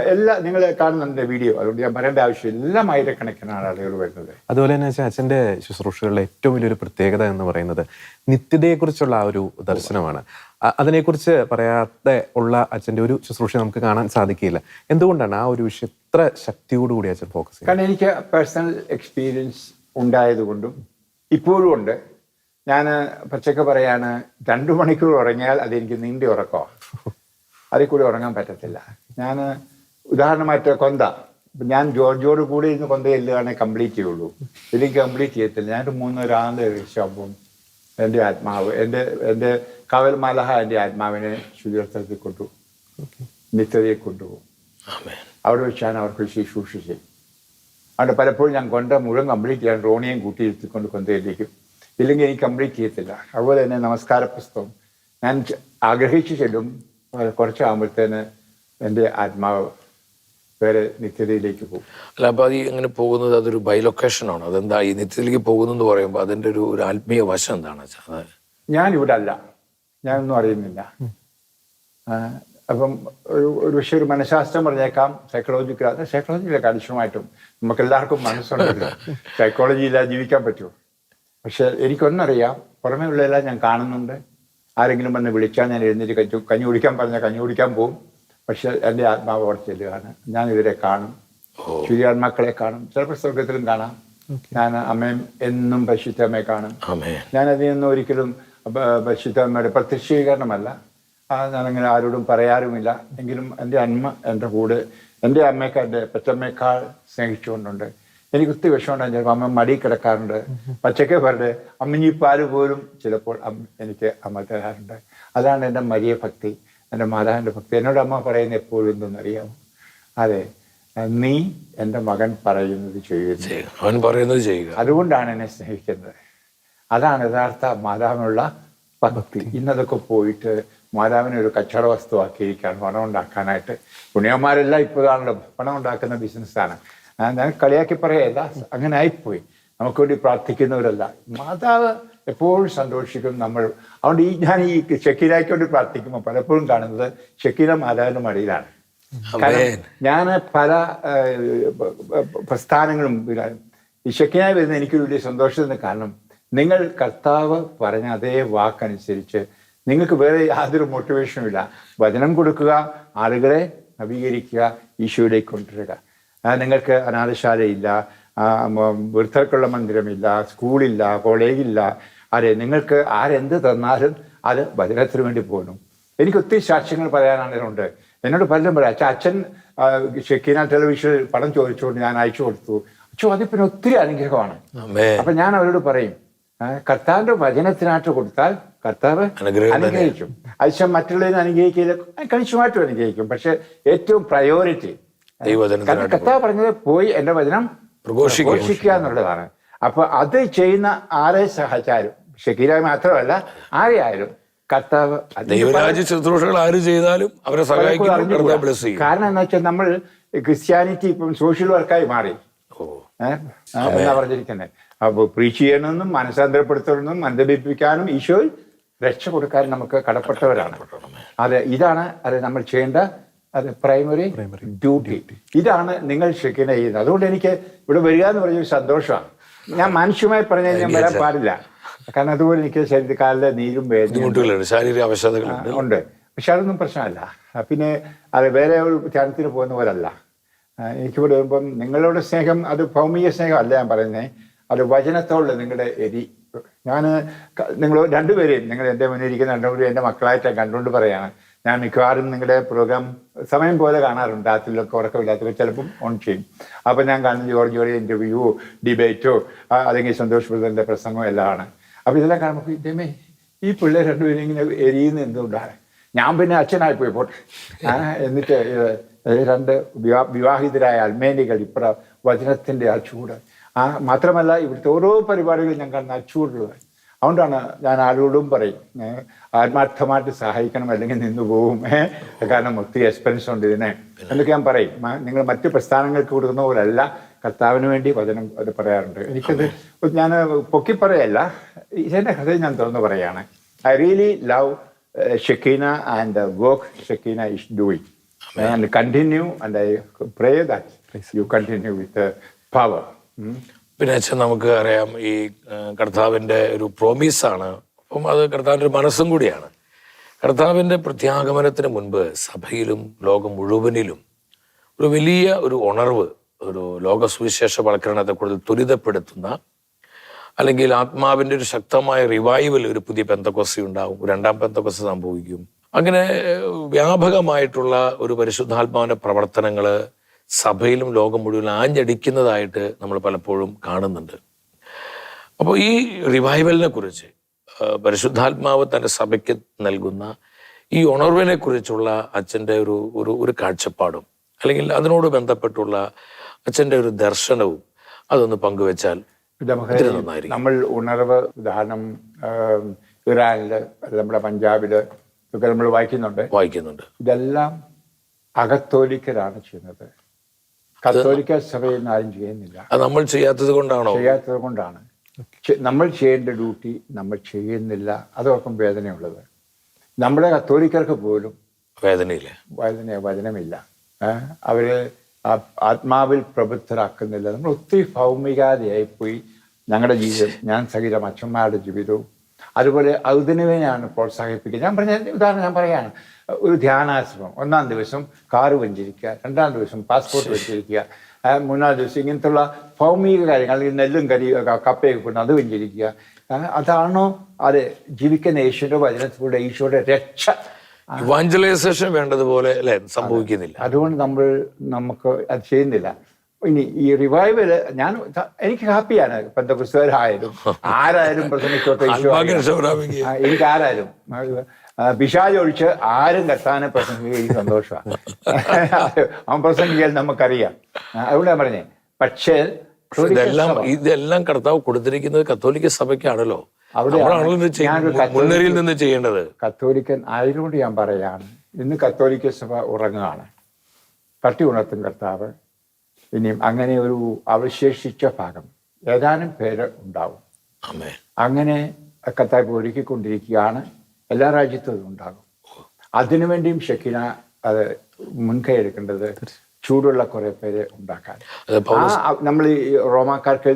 Speaker 2: നിങ്ങൾ കാണുന്നുണ്ട് വീഡിയോ, അതുകൊണ്ട് ഞാൻ പറയേണ്ട ആവശ്യമില്ല, എല്ലാം ആയിരക്കണക്കിനാണ് ആളുകൾ വരുന്നത്.
Speaker 1: അതുപോലെ തന്നെ അച്ഛൻ്റെ ശുശ്രൂഷകളിലെ ഏറ്റവും വലിയൊരു പ്രത്യേകത എന്ന് പറയുന്നത് നിത്യതയെക്കുറിച്ചുള്ള ആ ഒരു ദർശനമാണ്. അതിനെക്കുറിച്ച് പറയാതെ ഉള്ള അച്ഛൻ്റെ ഒരു ശുശ്രൂഷ നമുക്ക് കാണാൻ സാധിക്കില്ല. എന്തുകൊണ്ടാണ് ആ ഒരു വിഷയം ഇത്ര ശക്തിയോടുകൂടി അച്ഛൻ ഫോക്കസ് ചെയ്യുന്നത്?
Speaker 2: കാരണം എനിക്ക് പേഴ്സണൽ എക്സ്പീരിയൻസ് ഉണ്ടായതുകൊണ്ടും ഇപ്പോഴും ഉണ്ട്. ഞാൻ പച്ചക്ക് പറയാണ്, 2 മണിക്കൂർ ഉറങ്ങിയാൽ അതെനിക്ക് നീണ്ടി ഉറക്കമാണ്. അതിൽ കൂടി ഉറങ്ങാൻ പറ്റത്തില്ല. ഞാൻ ഉദാഹരണമായിട്ട് കൊന്ത, ഞാൻ ജോർജോട് കൂടി ഇരുന്ന് കൊന്ത ചെല്ലുകയാണെങ്കിൽ കംപ്ലീറ്റ് ചെയ്യുള്ളൂ, എനിക്ക് കംപ്ലീറ്റ് ചെയ്യത്തില്ല. ഞാനൊരു 3-4 ദിവസമാകുമ്പം എൻ്റെ ആത്മാവ്, എൻ്റെ കാവൽ മാലഹ എൻ്റെ ആത്മാവിനെ ശുചിത്വത്തിൽ കൊണ്ടുപോകും, നിത്യതയെ കൊണ്ടുപോകും. അവിടെ വെച്ചാണ് അവർക്ക് ശുശ്രൂഷ ചെയ്യും. അവിടെ പലപ്പോഴും ഞാൻ കൊണ്ട മുഴുവൻ കംപ്ലീറ്റ് ചെയ്യാൻ റോണിയെയും കൂട്ടിയിരുത്തിക്കൊണ്ട് കൊന്തയിലേക്കും, ഇല്ലെങ്കിൽ എനിക്ക് കംപ്ലീറ്റ് ചെയ്യത്തില്ല. അതുപോലെ തന്നെ നമസ്കാര പുസ്തകം ഞാൻ ആഗ്രഹിച്ചു ചെല്ലും, കുറച്ചാകുമ്പോഴത്തേന് എൻ്റെ ആത്മാവ് വേറെ നിത്യതയിലേക്ക് പോകും.
Speaker 3: അല്ല, അപ്പൊ അത് അങ്ങനെ പോകുന്നത് അതൊരു ബൈലൊക്കേഷനാണ്. അതെന്താ ഈ നിത്യത്തിലേക്ക് പോകുന്നു പറയുമ്പോൾ അതിൻ്റെ ഒരു ആത്മീയ വശം എന്താണ്?
Speaker 2: ഞാൻ ഇവിടെ അല്ല, ഞാനൊന്നും അറിയുന്നില്ല. അപ്പം ഒരു പക്ഷേ ഒരു മനഃശാസ്ത്രം പറഞ്ഞേക്കാം, സൈക്കോളജിക്കലൊക്കെ അടിശമായിട്ടും നമുക്കെല്ലാവർക്കും മനസ്സുണ്ടല്ലോ, സൈക്കോളജി ഇല്ലാതെ ജീവിക്കാൻ പറ്റുമോ? പക്ഷെ എനിക്കൊന്നറിയാം, പുറമേ ഉള്ളതെല്ലാം ഞാൻ കാണുന്നുണ്ട്. ആരെങ്കിലും വന്ന് വിളിച്ചാൽ ഞാൻ എഴുന്നേറ്റ് കഞ്ഞി കുടിക്കാൻ പറഞ്ഞാൽ കഞ്ഞി കുടിക്കാൻ പോകും. പക്ഷെ എൻ്റെ ആത്മാവ് അവിടെ ചെല്ലുകയാണ്. ഞാൻ ഇവരെ കാണും, ശുചിയാത്മാക്കളെ കാണും, ചിലപ്പോൾ സ്വർഗത്തിലും കാണാം. ഞാൻ അമ്മയും എന്നും പരിശുദ്ധമ്മയെ കാണും. ഞാനതിൽ നിന്നും ഒരിക്കലും പരിശുദ്ധമ്മയുടെ പ്രത്യക്ഷീകരണമല്ല, ഞാനങ്ങനെ ആരോടും പറയാറുമില്ല. എങ്കിലും എൻ്റെ അമ്മ എൻ്റെ കൂടെ, എൻ്റെ അമ്മയൊക്കെ എൻ്റെ പെറ്റമ്മയേക്കാൾ സ്നേഹിച്ചുകൊണ്ടുണ്ട്. എനിക്ക് ഒത്തിരി വിഷമമുണ്ടാകും. ചിലപ്പോൾ അമ്മ മടി കിടക്കാറുണ്ട്, പച്ചക്കെ പറഞ്ഞ് അമ്മഞ്ഞിപ്പാല് പോലും ചിലപ്പോൾ എനിക്ക് അമ്മ തരാറുണ്ട്. അതാണ് എൻ്റെ മരിയ ഭക്തി, എൻ്റെ മാതാവിൻ്റെ ഭക്തി. എന്നോട് അമ്മ പറയുന്നത് എപ്പോഴും എന്തെന്നറിയാമോ? അതെ, നീ എൻ്റെ മകൻ പറയുന്നത് ചെയ്യുക, അതുകൊണ്ടാണ് എന്നെ സ്നേഹിക്കുന്നത്. അതാണ് യഥാർത്ഥ മാതാവിനുള്ള ഭക്തി. ഇന്നതൊക്കെ പോയിട്ട് മാതാവിനെ ഒരു കച്ചവട വസ്തുവാക്കിയിരിക്കുകയാണ്, പണം ഉണ്ടാക്കാനായിട്ട്. പുണ്യന്മാരെല്ലാം ഇപ്പോഴാണല്ലോ പണം ഉണ്ടാക്കുന്ന ബിസിനസ്സാണ്. ഞാൻ കളിയാക്കി പറയല്ല, അങ്ങനെ ആയിപ്പോയി. നമുക്ക് വേണ്ടി പ്രാർത്ഥിക്കുന്നവരല്ല, മാതാവ് എപ്പോഴും സന്തോഷിക്കും. നമ്മൾ അതുകൊണ്ട് ഞാൻ ഈ ഷക്കീലയ്ക്ക് വേണ്ടി പ്രാർത്ഥിക്കുമ്പോൾ പലപ്പോഴും കാണുന്നത് ഷക്കീല മാതാവിന്റെ മടിയിലാണ്. കാരണം ഞാൻ പല പ്രസ്ഥാനങ്ങളും ഈ ഷക്കീലായി വരുന്ന എനിക്ക് വലിയ സന്തോഷത്തിന് കാരണം, നിങ്ങൾ കർത്താവ് പറഞ്ഞ അതേ വാക്കനുസരിച്ച് നിങ്ങൾക്ക് വേറെ യാതൊരു മോട്ടിവേഷനും ഇല്ല. വചനം കൊടുക്കുക, ആളുകളെ നവീകരിക്കുക, ഈശോയിലേക്ക് കൊണ്ടുവരിക. നിങ്ങൾക്ക് അനാഥശാലയില്ല, വൃദ്ധർക്കുള്ള മന്ദിരമില്ല, സ്കൂളില്ല, കോളേജില്ല. അതെ, നിങ്ങൾക്ക് ആരെന്ത് തന്നാലും അത് വചനത്തിന് വേണ്ടി പോകുന്നു. എനിക്ക് ഒത്തിരി സാക്ഷ്യങ്ങൾ പറയാനുണ്ട്. എന്നോട് പലരും പറയാം, അച്ഛൻ ഷക്കീന ടെലിവിഷനിൽ പണം ചോദിച്ചുകൊണ്ട് ഞാൻ അയച്ചു കൊടുത്തു, ചോദ്യത്തിന് ഒത്തിരി അനുഗ്രഹമാണ്.
Speaker 3: ആമേൻ.
Speaker 2: അപ്പൊ ഞാൻ അവരോട് പറയും, കർത്താവിന്റെ വചനത്തിനായിട്ട് കൊടുത്താൽ കർത്താവ് അനുഗ്രഹിക്കും. അതിശം മറ്റുള്ളതിനെ അനുഗ്രഹിക്കില്ല, കണിശമായിട്ടും അനുഗ്രഹിക്കും. പക്ഷെ ഏറ്റവും പ്രയോറിറ്റി കർത്താവ് പറഞ്ഞത് പോയി എന്റെ വചനം പ്രഘോഷിക്കുക എന്നുള്ളതാണ്. അപ്പൊ അത് ചെയ്യുന്ന ആരെ സഹായിച്ചാലും, ഷക്കീല മാത്രമല്ല ആരെയായാലും കർത്താവ്
Speaker 3: ദൈവരാജ്യ ശുശ്രൂഷകൾ ആര് ചെയ്താലും അവരെ സഹായിക്കും.
Speaker 2: കാരണം എന്താ വെച്ചാൽ നമ്മൾ ക്രിസ്ത്യാനിറ്റി ഇപ്പം സോഷ്യൽ വർക്കായി മാറി എന്നാ പറഞ്ഞിരിക്കുന്നത്. അപ്പൊ പ്രീച്ച് ചെയ്യണമെന്നും മനസ്സാന്തരപ്പെടുത്തണമെന്നും മന്ദപിപ്പിക്കാനും ഈശോയിൽ രക്ഷ കൊടുക്കാനും നമുക്ക് കടപ്പെട്ടവരാണ്. ഇതാണ് നമ്മൾ ചെയ്യേണ്ട പ്രൈമറി ഡ്യൂട്ടി. ഇതാണ് നിങ്ങൾ ഷെക്കീന ചെയ്യുന്നത്. അതുകൊണ്ട് എനിക്ക് ഇവിടെ വരിക എന്ന് പറഞ്ഞൊരു സന്തോഷമാണ്. ഞാൻ മനുഷ്യമായി പറഞ്ഞാൽ ഞാൻ വരാൻ പാടില്ല, കാരണം അതുപോലെ എനിക്ക് ശരീരക്കാലിലെ നീരും വേദനയും
Speaker 3: ശാരീരിക അവശതകളുണ്ട്
Speaker 2: ഉണ്ട്. പക്ഷെ അതൊന്നും പ്രശ്നമല്ല. പിന്നെ അത് വേറെ ഒരു ധ്യാനത്തിന് പോകുന്ന പോലല്ല. എനിക്കിവിടെ വരുമ്പം നിങ്ങളുടെ സ്നേഹം അത് ഭൗമിക സ്നേഹം അല്ല ഞാൻ പറയുന്നത്, അത് വചനത്തോടുള്ള നിങ്ങളുടെ എരി. ഞാൻ നിങ്ങൾ രണ്ടുപേരെയും, നിങ്ങൾ എൻ്റെ മുന്നിൽ ഇരിക്കുന്ന രണ്ടുപേരും എൻ്റെ മക്കളായിട്ട് കണ്ടുകൊണ്ട് പറയാണ്. ഞാൻ മിക്കവാറും നിങ്ങളുടെ പ്രോഗ്രാം സമയം പോലെ കാണാറുണ്ട്. രാത്രിയിലൊക്കെ ഉറക്കമില്ലാത്തവർ ചിലപ്പം ഓൺ ചെയ്യും. അപ്പം ഞാൻ കാണുന്ന ജോർജിയോടെ ഇൻ്റർവ്യൂവോ ഡിബേറ്റോ അല്ലെങ്കിൽ സന്തോഷ് ബ്രദറിൻ്റെ പ്രസംഗമോ എല്ലാം ആണ്. അപ്പം ഇതെല്ലാം കാണുമ്പോൾ ഇതേമേ ഈ പിള്ളേർ രണ്ടുപേരും ഇങ്ങനെ എരിയുന്ന എന്തുകൊണ്ടാണ്? ഞാൻ പിന്നെ അച്ഛനായി പോയി പോട്ടെ. എന്നിട്ട് രണ്ട് വിവാഹിതരായ അൽമേനികൾ ഇപ്പറ വചനത്തിൻ്റെ ആ ചൂട്, മാത്രമല്ല ഇവിടുത്തെ ഓരോ പരിപാടികളും ഞാൻ കാണുന്ന ആ ചൂടുള്ളത്. അതുകൊണ്ടാണ് ഞാൻ ആരോടും പറയും, ആത്മാർത്ഥമായിട്ട് സഹായിക്കണം, അല്ലെങ്കിൽ നിന്ന് പോവും. കാരണം ഒത്തിരി എക്സ്പെൻസ് ഉണ്ട് ഇതിനെ എന്നൊക്കെ ഞാൻ പറയും. നിങ്ങൾ മറ്റു പ്രസ്ഥാനങ്ങൾക്ക് കൊടുക്കുന്ന പോലല്ല, കർത്താവിന് വേണ്ടി വചനം അത് പറയാറുണ്ട്. എനിക്കത് ഞാൻ പൊക്കി പറയല്ല, ഇതെൻ്റെ കഥ ഞാൻ തുറന്ന് പറയാണ്. I really love Shekinah and the work Shekinah is doing and continue, and I pray that you continue with the power.
Speaker 3: പിന്നെ അച്ഛൻ നമുക്ക് അറിയാം, ഈ കർത്താവിൻ്റെ ഒരു പ്രോമിസാണ്. അപ്പം അത് കർത്താവിൻ്റെ ഒരു മനസ്സും കൂടിയാണ്. കർത്താവിൻ്റെ പ്രത്യാഗമനത്തിന് മുൻപ് സഭയിലും ലോകം മുഴുവനിലും ഒരു വലിയ ഒരു ഉണർവ്, ഒരു ലോക സുവിശേഷവൽക്കരണത്തെ കൂടുതൽ ത്വരിതപ്പെടുത്തുന്ന, അല്ലെങ്കിൽ ആത്മാവിൻ്റെ ഒരു ശക്തമായ റിവൈവൽ, ഒരു പുതിയ പെന്തക്കോസ്ത ഉണ്ടാവും, രണ്ടാം പെന്തക്കോസ്ത സംഭവിക്കും. അങ്ങനെ വ്യാപകമായിട്ടുള്ള ഒരു പരിശുദ്ധാത്മാവിൻ്റെ പ്രവർത്തനങ്ങൾ സഭയിലും ലോകം മുഴുവൻ ആഞ്ഞടിക്കുന്നതായിട്ട് നമ്മൾ പലപ്പോഴും കാണുന്നുണ്ട്. അപ്പോൾ ഈ റിവൈവലിനെ കുറിച്ച്, പരിശുദ്ധാത്മാവ് തൻ്റെ സഭയ്ക്ക് നൽകുന്ന ഈ ഉണർവിനെ കുറിച്ചുള്ള അച്ഛൻ്റെ ഒരു കാഴ്ചപ്പാടും, അല്ലെങ്കിൽ അതിനോട് ബന്ധപ്പെട്ടുള്ള അച്ഛൻ്റെ ഒരു ദർശനവും അതൊന്ന് പങ്കുവെച്ചാൽ നന്നായിരിക്കും.
Speaker 2: നമ്മൾ ഉണർവ്, ഉദാഹരണം ഇറാനില്, നമ്മുടെ പഞ്ചാബില് ഒക്കെ നമ്മൾ വായിക്കുന്നുണ്ട്. ഇതെല്ലാം അകത്തോലിക്കരാണ് ചെയ്യുന്നത്. കത്തോലിക്ക സഭയിൽ നിന്ന് ആരും ചെയ്യുന്നില്ല.
Speaker 3: അത് നമ്മൾ ചെയ്യാത്തത് കൊണ്ടാണ്.
Speaker 2: നമ്മൾ ചെയ്യേണ്ട ഡ്യൂട്ടി നമ്മൾ ചെയ്യുന്നില്ല. അതോർക്കും വേദനയുള്ളത്. നമ്മുടെ കത്തോലിക്കർക്ക് പോലും വചനമില്ല. അവര് ആത്മാവിൽ പ്രബുദ്ധരാക്കുന്നില്ല. നമ്മൾ ഒത്തിരി ഭൗമികാതയായിപ്പോയി ഞങ്ങളുടെ ജീവിതം. ഞാൻ സഹിതം അച്ഛന്മാരുടെ ജീവിതവും അതുപോലെ അതിനുവേണ്ടിയാണ് പ്രോത്സാഹിപ്പിക്കുക. ഉദാഹരണം ഞാൻ പറയാണ്, ഒരു ധ്യാനാശ്രമം, ഒന്നാം ദിവസം കാറ് വഞ്ചരിക്കുക, രണ്ടാം ദിവസം പാസ്പോർട്ട് വഞ്ചരിക്കുക, മൂന്നാം ദിവസം ഇങ്ങനത്തുള്ള ഭൗമിക കാര്യങ്ങൾ, അല്ലെങ്കിൽ നെല്ലും കപ്പയൊക്കെ കൊണ്ട് അത് വഞ്ചരിക്കുക. അതാണോ അത് ജീവിക്കുന്ന യേശുവിൻ്റെ വചനത്തിലൂടെ ഈശോയുടെ രക്ഷ?
Speaker 3: ഇവാഞ്ചലൈസേഷൻ വേണ്ടതുപോലെ അല്ലേ സംഭവിക്കുന്നില്ല.
Speaker 2: അതുകൊണ്ട് നമുക്ക് അത് ചെയ്യുന്നില്ല. ഇനി ഈ റിവൈവല് എനിക്ക് ഹാപ്പിയാണ്. പെന്തക്കോസ്തുകാരായാലും ആരായാലും പ്രസംഗിച്ചോട്ടെ, എനിക്ക് ആരായാലും പിശാച് ഒഴിച്ച് ആരും കർത്താവിനെ പ്രസംഗിക്കുക സന്തോഷമാണ്. അവൻ പ്രസംഗിക്കാൻ നമുക്കറിയാം. അതുകൊണ്ട് ഞാൻ പറഞ്ഞേ. പക്ഷേ
Speaker 3: ഇതെല്ലാം കർത്താവ് കൊടുത്തിരിക്കുന്നത് കത്തോലിക്ക സഭയ്ക്കാണല്ലോ. മുൻനിരയിൽ നിന്ന് ചെയ്യേണ്ടത്.
Speaker 2: കത്തോലിക്കൻ ആയതുകൊണ്ട് ഞാൻ പറയാണ്, ഇന്ന് കത്തോലിക്ക സഭ ഉറങ്ങുകയാണ്. തട്ടി ഉണർത്തും കർത്താവ്. ഇനിയും അങ്ങനെ ഒരു അവശേഷിച്ച ഭാഗം ഏതാനും പേര് ഉണ്ടാവും. അങ്ങനെ കർത്താവ് ഒരുക്കിക്കൊണ്ടിരിക്കുകയാണ്. എല്ലാ രാജ്യത്തും അത് ഉണ്ടാകും. അതിനുവേണ്ടിയും ഷെക്കീന അത് മുൻകൈ എടുക്കേണ്ടത് ചൂടുള്ള കുറെ പേരെ ഉണ്ടാക്കാൻ. നമ്മൾ ഈ റോമാക്കാർക്ക്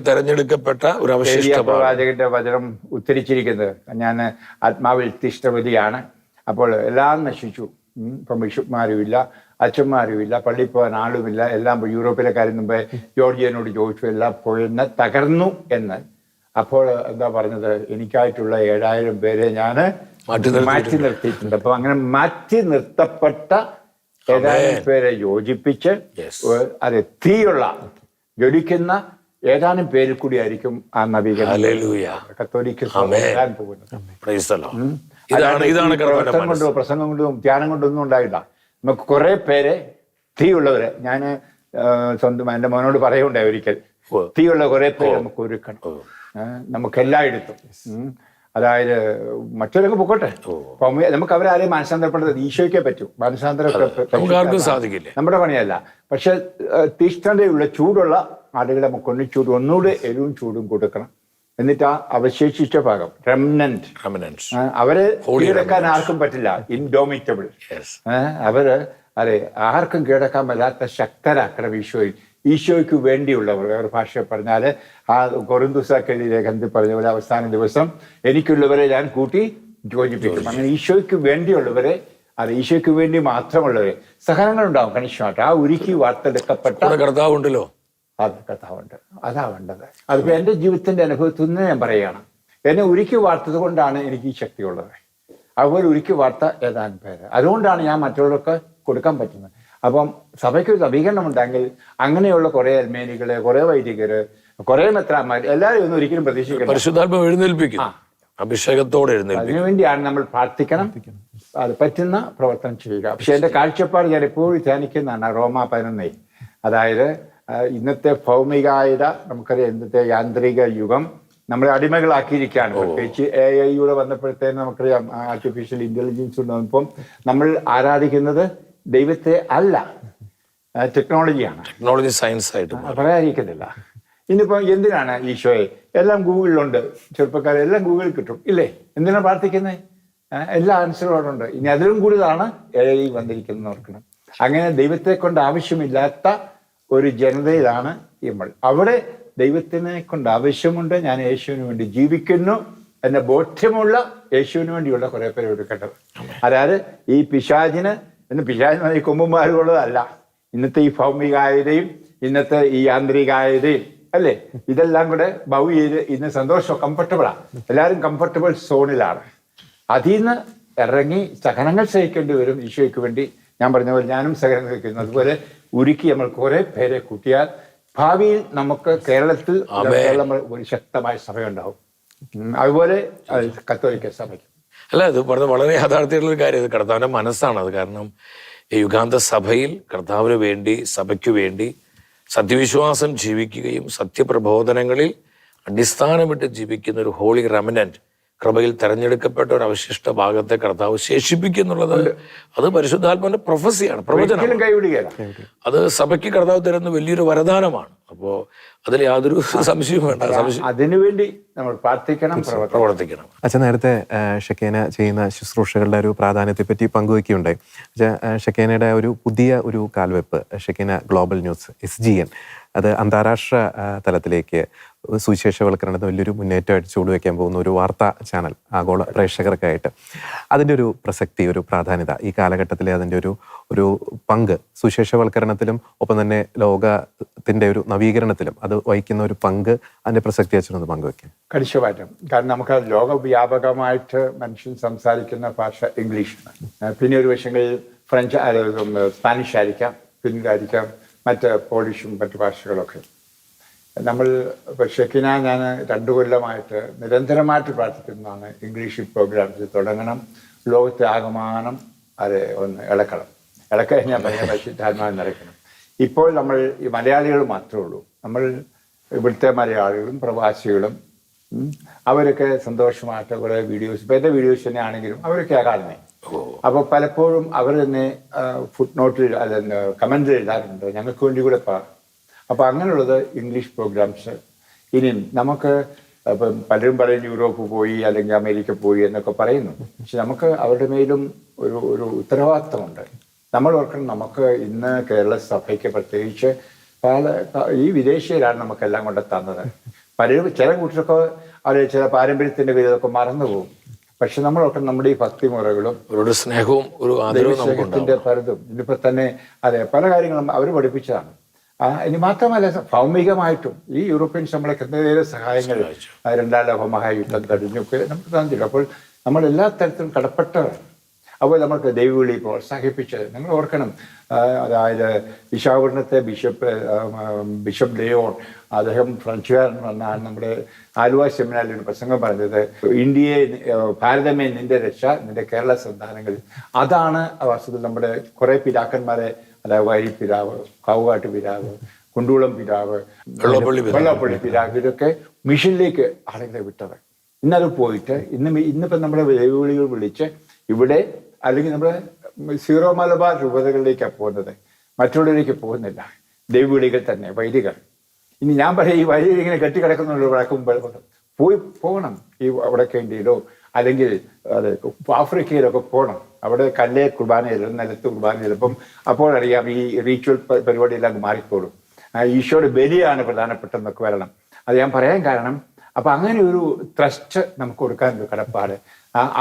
Speaker 3: തെരഞ്ഞെടുക്കപ്പെട്ട ഒരു
Speaker 2: പ്രവാചകന്റെ വചനം ഉദ്ധരിച്ചിരിക്കുന്നത്, ഞാൻ ആത്മാവിൽ തിഷ്ടവതിയാണ്, അപ്പോൾ എല്ലാം നശിച്ചു. ഇപ്പം ബിഷപ്പ്മാരുമില്ല, അച്ഛന്മാരുമില്ല, പള്ളിയിൽ പോകാൻ ആളുമില്ല, എല്ലാം യൂറോപ്പിലെ കാര്യം മുമ്പേ ജോർജിയനോട് ചോദിച്ചു, എല്ലാം പോയെന്ന് തകർന്നു എന്ന്. അപ്പോൾ എന്താ പറഞ്ഞത്? എനിക്കായിട്ടുള്ള 7000 പേരെ ഞാൻ മാറ്റി നിർത്തിയിട്ടുണ്ട്. അപ്പൊ അങ്ങനെ മാറ്റി നിർത്തപ്പെട്ട ഏതാനും പേരെ യോജിപ്പിച്ച് അത് തീയുള്ള ജ്വലിക്കുന്ന ഏതാനും പേരിൽ കൂടിയായിരിക്കും ആ നവീകരണം
Speaker 3: ഹല്ലേലൂയ.
Speaker 2: കത്തോലിക്ക സഭ വരാൻ പോകുന്നത്.
Speaker 3: Praise the Lord. ഇതാണ്
Speaker 2: പ്രവർത്തനം കൊണ്ടോ പ്രസംഗം കൊണ്ടും ധ്യാനം കൊണ്ടൊന്നും ഉണ്ടായില്ല. നമുക്ക് കുറെ പേരെ തീയുള്ളവരെ, ഞാൻ സ്വന്തം എൻ്റെ മോനോട് പറയുണ്ടായി ഒരിക്കൽ, തീയുള്ള കുറെ പേര് നമുക്ക് ഒരുക്കണം, നമുക്ക് എല്ലായിടത്തും. അതായത് മറ്റൊരൊക്കെ പൊക്കോട്ടെ, നമുക്ക് അവരാരെയും മാനസാന്തരപ്പെടുന്നത് ഈശോയ്ക്കേ പറ്റൂ. മാനസാന്തരം
Speaker 3: സാധിക്കില്ല,
Speaker 2: നമ്മുടെ പണിയല്ല. പക്ഷെ തീഷ്ണതയുള്ള ചൂടുള്ള ആളുകളെ നമുക്ക് ഒന്നിച്ചൂട് ഒന്നുകൂടെ എരിവും ചൂടും കൊടുക്കണം. എന്നിട്ട് ആ അവശേഷിച്ച ഭാഗം റെമനന്റ്, അവരെ കീഴടക്കാൻ ആർക്കും പറ്റില്ല. ഇൻഡോമിറ്റബിൾ, അവര് ആർക്കും കീഴടക്കാൻ വല്ലാത്ത ശക്തരാക്കണം ഈശോയിൽ. ഈശോയ്ക്ക് വേണ്ടിയുള്ളവർ, വേറെ ഭാഷ പറഞ്ഞാൽ ആ കൊറിന്തോസ്യർക്കെഴുതിയ ലേഖനത്തിൽ പറഞ്ഞ പോലെ അവസാന ദിവസം എനിക്കുള്ളവരെ ഞാൻ കൂട്ടി യോജിപ്പിക്കും. അങ്ങനെ ഈശോയ്ക്ക് വേണ്ടിയുള്ളവരെ, ഈശോയ്ക്ക് വേണ്ടി മാത്രമുള്ളവരെ. സഹനങ്ങളുണ്ടാവും കണിശമായിട്ട്. ആ ഉരുക്കി വാർത്തെടുക്കപ്പെട്ട
Speaker 3: കർത്താവുണ്ടല്ലോ,
Speaker 2: അത് കർത്താവുണ്ട്. അതാ വേണ്ടത്. അതിപ്പോ എൻ്റെ ജീവിതത്തിന്റെ അനുഭവത്തിൽ നിന്ന് ഞാൻ പറയുകയാണ്. എന്നെ ഉരുക്കി വാർത്തത് കൊണ്ടാണ് എനിക്ക് ഈ ശക്തിയുള്ളത്. അതുപോലെ ഉരുക്കി വാർത്ത ഏതാനും പേര്, അതുകൊണ്ടാണ് ഞാൻ മറ്റുള്ളവർക്ക് കൊടുക്കാൻ പറ്റുന്നത്. അപ്പം സഭയ്ക്ക് ഒരു നവീകരണം ഉണ്ടെങ്കിൽ അങ്ങനെയുള്ള കുറെ അൽമേനികള്, കുറെ വൈദികര്, കുറെ മെത്രാന്മാർ എല്ലാവരും ഒന്നും ഒരിക്കലും പ്രതീക്ഷിക്കണം.
Speaker 3: പരിശുദ്ധാത്മാവ് എഴുന്നേൽപ്പിക്കും, അഭിഷേകത്തോടെ എഴുന്നേൽപ്പിക്കും.
Speaker 2: അതിനുവേണ്ടിയാണ് നമ്മൾ പ്രാർത്ഥിക്കണം, അത് പറ്റുന്ന പ്രവർത്തനം ചെയ്യുക. പക്ഷെ എൻ്റെ കാഴ്ചപ്പാട് ഞാൻ എപ്പോഴും ധ്യാനിക്കുന്നതാണ് റോമ 11. അതായത് ഇന്നത്തെ ഭൗമികായത, നമുക്കറിയാം ഇന്നത്തെ യാന്ത്രിക യുഗം നമ്മളെ അടിമകളാക്കിയിരിക്കുകയാണ്. പ്രത്യേകിച്ച് AI വന്നപ്പോഴത്തേന് നമുക്കറിയാം, ആർട്ടിഫിഷ്യൽ ഇന്റലിജൻസ് വന്നപ്പം നമ്മൾ ആരാധിക്കുന്നത് ദൈവത്തെ അല്ല, ടെക്നോളജിയാണ്.
Speaker 3: ടെക്നോളജി സയൻസ് ആയിട്ട്
Speaker 2: പറയാതിരിക്കുന്നില്ല. ഇന്നിപ്പോ എന്തിനാണ് ഈശോയെ? എല്ലാം ഗൂഗിളിലുണ്ട്. ചെറുപ്പക്കാരെല്ലാം ഗൂഗിളിൽ കിട്ടും ഇല്ലേ? എന്തിനാണ് പ്രാർത്ഥിക്കുന്നത്? എല്ലാ ആൻസറും അവിടെ ഉണ്ട്. ഇനി അതിലും കൂടുതലാണ് AI വന്നിരിക്കുന്നത് ഓർക്കണം. അങ്ങനെ ദൈവത്തെ കൊണ്ട് ആവശ്യമില്ലാത്ത ഒരു ജനതയിലാണ് നമ്മൾ. അവിടെ ദൈവത്തിനെ കൊണ്ട് ആവശ്യമുണ്ട്. ഞാൻ യേശുവിന് വേണ്ടി ജീവിക്കുന്നു എന്ന ബോധ്യമുള്ള, യേശുവിന് വേണ്ടിയുള്ള കുറെ പേരെ എടുക്കേണ്ടത്. അതായത് ഈ പിശാചിന് ഈ കൊമ്പന്മാരുള്ളതല്ല. ഇന്നത്തെ ഈ ഭൗമികായതയും ഇന്നത്തെ ഈ യാന്ത്രികായതയും അല്ലേ, ഇതെല്ലാം കൂടെ ബൗ ചെയ്ത് ഇന്ന് സന്തോഷം, കംഫർട്ടബിളാണ്. എല്ലാവരും കംഫർട്ടബിൾ സോണിലാണ്. അതിൽ നിന്ന് ഇറങ്ങി സഹനങ്ങൾ സഹിക്കേണ്ടി വരും ഈശോയ്ക്ക് വേണ്ടി. ഞാൻ പറഞ്ഞ പോലെ ഞാനും സഹനം സഹിക്കുന്നു. അതുപോലെ ഉരുക്കി നമ്മൾ കുറെ പേരെ കൂട്ടിയാൽ ഭാവിയിൽ നമുക്ക് കേരളത്തിൽ ഒരു ശക്തമായ സഭയുണ്ടാവും. അതുപോലെ കത്തോലിക്ക സഭയ്ക്ക്.
Speaker 3: അല്ല, ഇത് പറഞ്ഞ വളരെ യാഥാർത്ഥ്യമുള്ള ഒരു കാര്യം. ഇത് കർത്താവിന്റെ മനസ്സാണത്. കാരണം ഈ യുഗാന്ത സഭയിൽ കർത്താവിന് വേണ്ടി, സഭയ്ക്ക് വേണ്ടി സത്യവിശ്വാസം ജീവിക്കുകയും സത്യപ്രബോധനങ്ങളിൽ അടിസ്ഥാനമിട്ട് ജീവിക്കുന്ന ഒരു ഹോളി റെമനന്റ്, കൃപയിൽ തെരഞ്ഞെടുക്കപ്പെട്ട ഒരു അവശിഷ്ട ഭാഗത്തെ കർത്താവ് ശേഷിപ്പിക്കുന്നുള്ളത്, അത് പരിശുദ്ധാത്മാവിന്റെ പ്രൊഫസിയാണ്, പ്രവചനം. അത് സഭയ്ക്ക് കർത്താവ് തരുന്ന വലിയൊരു വരദാനമാണ്. അപ്പോ അതിൽ യാതൊരു സംശയവും വേണ്ട.
Speaker 2: അതിനുവേണ്ടി നമ്മൾ പ്രാർത്ഥിക്കണം, പ്രവർത്തിക്കണം.
Speaker 1: അച്ഛൻ നേരത്തെ ഷെക്കേന ചെയ്യുന്ന ശുശ്രൂഷകളുടെ ഒരു പ്രാധാന്യത്തെ പറ്റി പങ്കുവയ്ക്കുകയുണ്ടായി. ഷെക്കേനയുടെ ഒരു പുതിയ ഒരു കാൽവെപ്പ്, ഷെക്കേന ഗ്ലോബൽ ന്യൂസ് SGN, അത് അന്താരാഷ്ട്ര തലത്തിലേക്ക് സുവിശേഷവൽക്കരണത്തിന് വലിയൊരു മുന്നേറ്റമായിട്ട് ചൂടുവെക്കാൻ പോകുന്ന ഒരു വാർത്താ ചാനൽ ആഗോള പ്രേക്ഷകർക്കായിട്ട്. അതിൻ്റെ ഒരു പ്രസക്തി, ഒരു പ്രാധാന്യത, ഈ കാലഘട്ടത്തിലെ അതിൻ്റെ ഒരു പങ്ക് സുവിശേഷവൽക്കരണത്തിലും ഒപ്പം തന്നെ ലോകത്തിൻ്റെ ഒരു നവീകരണത്തിലും അത് വഹിക്കുന്ന ഒരു പങ്ക്, അതിൻ്റെ പ്രസക്തി അച്ഛനൊന്ന് പങ്കുവെക്കാം.
Speaker 2: കണിശമായിട്ടും. കാരണം നമുക്ക് ലോകവ്യാപകമായിട്ട് മനുഷ്യൻ സംസാരിക്കുന്ന ഭാഷ ഇംഗ്ലീഷാണ്. പിന്നെ ഒരു വശങ്ങളിൽ ഫ്രഞ്ച്, സ്പാനിഷ് ആയിരിക്കാം, പിന്നീടായിരിക്കാം മറ്റ് പോളിഷും മറ്റു ഭാഷകളൊക്കെ. നമ്മൾ ഷെക്കിന, ഞാൻ 2 കൊല്ലമായിട്ട് നിരന്തരമായിട്ട് പ്രാർത്ഥിക്കുന്നതാണ് ഇംഗ്ലീഷ് പ്രോഗ്രാംസ് തുടങ്ങണം, ലോകത്തെ ആകമാനം ഒന്ന് ഇളക്കഴിഞ്ഞാൽ പറഞ്ഞ പരിശുദ്ധാത്മാവിൽ നിറയ്ക്കണം. ഇപ്പോൾ നമ്മൾ ഈ മലയാളികൾ മാത്രമേ ഉള്ളൂ. നമ്മൾ ഇവിടുത്തെ മലയാളികളും പ്രവാസികളും അവരൊക്കെ സന്തോഷമായിട്ട് കുറേ വീഡിയോസ്, ഇപ്പം എൻ്റെ വീഡിയോസ് തന്നെ ആണെങ്കിലും അവരൊക്കെ കാണുന്നത്. അപ്പോൾ പലപ്പോഴും അവർ തന്നെ ഫുട് നോട്ടിൽ അല്ലെങ്കിൽ കമൻറ്റിൽ എഴുതാറുണ്ട്, ഞങ്ങൾക്ക് വേണ്ടി കൂടെ അപ്പോൾ അങ്ങനെയുള്ളത് ഇംഗ്ലീഷ് പ്രോഗ്രാംസ്. ഇനിയും നമുക്ക് ഇപ്പം പലരും പറയും യൂറോപ്പ് പോയി അല്ലെങ്കിൽ അമേരിക്ക പോയി എന്നൊക്കെ പറയുന്നു. പക്ഷെ നമുക്ക് അവരുടെ മേലും ഒരു ഉത്തരവാദിത്തമുണ്ട്. നമ്മൾ ഓർക്കണം, നമുക്ക് ഇന്ന് കേരള സഭയ്ക്ക് പ്രത്യേകിച്ച് ഈ വിദേശീയരാണ് നമുക്കെല്ലാം കൊണ്ട് തന്നത്. ചില കൂട്ടരൊക്കെ അവർ ചില പാരമ്പര്യത്തിൻ്റെ പേരൊക്കെ മറന്നു പോകും. പക്ഷെ നമ്മളൊക്കെ നമ്മുടെ ഈ ഭക്തിമുറകളും
Speaker 3: ഒരു സ്നേഹവും ഒരു
Speaker 2: സ്നേഹത്തിന്റെ പലതും ഇന്നിപ്പോ തന്നെ പല കാര്യങ്ങളും അവർ പഠിപ്പിച്ചതാണ്. ഇനി മാത്രമല്ല, ഭൗമികമായിട്ടും ഈ യൂറോപ്യൻസ് നമ്മളെ എന്തെങ്കിലും സഹായങ്ങൾ 2ാം ലോക മഹായുദ്ധം കഴിഞ്ഞൊക്കെ നമുക്ക് തന്നില്ല. അപ്പോൾ നമ്മൾ എല്ലാ തരത്തിലും കടപ്പെട്ടവരാണ്. അപ്പോൾ നമുക്ക് ദൈവവിളി പ്രോത്സാഹിപ്പിച്ചത് നിങ്ങൾ ഓർക്കണം. അതായത് വിശാഖപട്ടണത്തെ ബിഷപ്പ് ലിയോൺ, അദ്ദേഹം ഫ്രഞ്ചുകാരൻ വന്നാണ് നമ്മുടെ ആലുവ സെമിനാറിൽ ഒരു പ്രസംഗം പറഞ്ഞത്, ഇന്ത്യയെ ഭാരതമേ നിന്റെ രക്ഷ നിന്റെ കേരള സന്താനങ്ങളിൽ. അതാണ് വാസ്തവത്തിൽ നമ്മുടെ കുറേ പിതാക്കന്മാരെ, അതായത് വൈരി പിതാവ്, കാവുകാട്ട് പിതാവ്, കുണ്ടൂളം പിതാവ്, വെള്ളപ്പള്ളി പിതാവ്, ഇതൊക്കെ മിഷനിലേക്ക് ആളുകളെ വിട്ടത്. ഇന്നത് പോയിട്ട് ഇന്നിപ്പം നമ്മുടെ ദൈവവിളികൾ വിളിച്ച് ഇവിടെ അല്ലെങ്കിൽ നമ്മുടെ സീറോ മലബാർ രൂപതകളിലേക്കാണ് പോകുന്നത്, മറ്റുള്ളവരിലേക്ക് പോകുന്നില്ല. ദൈവവിളികൾ തന്നെ, വൈദികർ. ഇനി ഞാൻ പറയാം, ഈ വൈദികർ ഇങ്ങനെ കെട്ടിക്കിടക്കുന്നുള്ള വഴക്കുമ്പോൾ പോകണം. ഈ വടക്കേ ഇന്ത്യയിലോ അല്ലെങ്കിൽ ആഫ്രിക്കയിലൊക്കെ പോകണം. അവിടെ കല്ലേ കുർബാനയിലും നിലത്ത് കുർബാനയിലും ഇപ്പം അപ്പോഴറിയാം ഈ റീച്വൽ പരിപാടിയെല്ലാം മാറിക്കോളും. ഈശോയുടെ ബലിയാണ് പ്രധാനപ്പെട്ടെന്നൊക്കെ വരണം. അത് ഞാൻ പറയാൻ കാരണം, അപ്പം അങ്ങനെ ഒരു ട്രസ്റ്റ് നമുക്ക് കൊടുക്കാനൊരു കടപ്പാട്,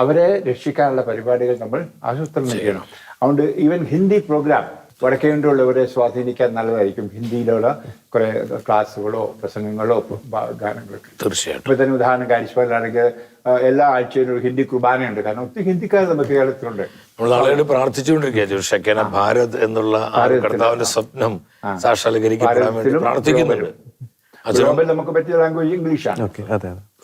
Speaker 2: അവരെ രക്ഷിക്കാനുള്ള പരിപാടികൾ നമ്മൾ ആസൂത്രണം ചെയ്യണം. അതുകൊണ്ട് ഈവൻ ഹിന്ദി പ്രോഗ്രാം വടക്കേ ഇന്ത്യയുള്ളവരെ സ്വാധീനിക്കാൻ നല്ലതായിരിക്കും. ഹിന്ദിയിലുള്ള കുറെ ക്ലാസ്സുകളോ പ്രസംഗങ്ങളോ ഗാനങ്ങളൊക്കെ.
Speaker 3: തീർച്ചയായിട്ടും.
Speaker 2: ഇപ്പൊ തന്നെ ഉദാഹരണം കാരിസ്മാരിലാണെങ്കിൽ എല്ലാ ആഴ്ചയിലും ഒരു ഹിന്ദി കുർബാനയുണ്ട്. കാരണം ഒത്തിരി ഹിന്ദിക്കാർ നമുക്ക് കേരളത്തിലുണ്ട്.
Speaker 3: നമ്മൾ ആളുകൾ പ്രാർത്ഥിച്ചുകൊണ്ടിരിക്കുക ഷെക്കേന ഭാരത് എന്നുള്ള കർത്താവിന്റെ സ്വപ്നം സാക്ഷാത്കരിക്കപ്പെടാൻ വേണ്ടി പ്രാർത്ഥിക്കുന്നുണ്ട്.
Speaker 2: നമുക്ക് പറ്റിയ ലാംഗ്വേജ് ഇംഗ്ലീഷാണ്.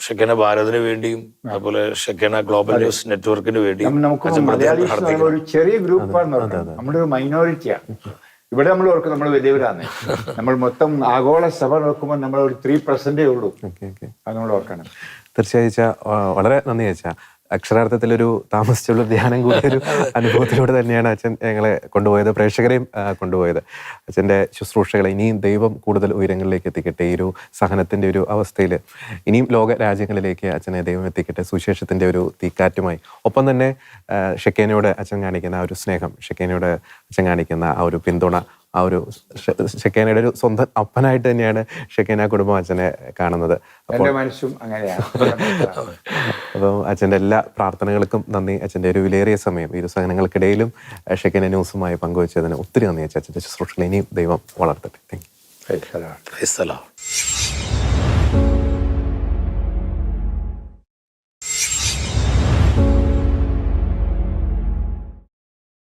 Speaker 3: ഷെക്കേന ഭാരതിന് വേണ്ടിയും അതുപോലെ ഷെക്കേന ഗ്ലോബൽ ന്യൂസ് നെറ്റ്വർക്കിന് വേണ്ടിയും
Speaker 2: നമുക്ക് മലയാളീസ് ഒരു ചെറിയ ഗ്രൂപ്പാണെന്ന് പറഞ്ഞത്, നമ്മുടെ ഒരു മൈനോറിറ്റിയാണ്. ഇവിടെ നമ്മൾ ഓർക്കും നമ്മൾ വലിയവരാണ്. നമ്മൾ മൊത്തം ആഗോള സഭ നോക്കുമ്പോൾ നമ്മൾ ഒരു 3% ഉള്ളൂ. അത് നമ്മൾ ഓർക്കണം.
Speaker 1: തീർച്ചയായും വളരെ നന്ദി അച്ഛാ. അക്ഷരാർത്ഥത്തിലൊരു താമസിച്ചുള്ള ധ്യാനം കൂടിയ ഒരു അനുഭവത്തിലൂടെ തന്നെയാണ് അച്ഛൻ ഞങ്ങളെ കൊണ്ടുപോയത്, പ്രേക്ഷകരെയും കൊണ്ടുപോയത്. അച്ഛൻ്റെ ശുശ്രൂഷകളെ ഇനിയും ദൈവം കൂടുതൽ ഉയരങ്ങളിലേക്ക് എത്തിക്കട്ടെ. ഈ ഒരു സഹനത്തിൻ്റെ ഒരു അവസ്ഥയിൽ ഇനിയും ലോക രാജ്യങ്ങളിലേക്ക് അച്ഛനെ ദൈവം എത്തിക്കട്ടെ, സുവിശേഷത്തിൻ്റെ ഒരു തീക്കാറ്റുമായി. ഒപ്പം തന്നെ ഷെക്കേനയോട് അച്ഛൻ കാണിക്കുന്ന ആ ഒരു സ്നേഹം, ഷെക്കേനയോട് അച്ഛൻ കാണിക്കുന്ന ആ ഒരു പിന്തുണ, ആ ഒരു ഷെക്കേനയുടെ ഒരു സ്വന്തം അപ്പനായിട്ട് തന്നെയാണ് ഷെക്കേന കുടുംബം അച്ഛനെ കാണുന്നത്. അപ്പം അച്ഛൻ്റെ എല്ലാ പ്രാർത്ഥനകൾക്കും നന്ദി. അച്ഛൻ്റെ ഒരു വിലയേറിയ സമയം ഈ ഒരു സഹനങ്ങൾക്കിടയിലും ഷെക്കേന ന്യൂസുമായി പങ്കുവച്ചതിന് ഒത്തിരി നന്ദി. അച്ഛൻ്റെ ശുശ്രൂഷകൾ ഇനിയും ദൈവം വളർത്തട്ടെ. Thank you.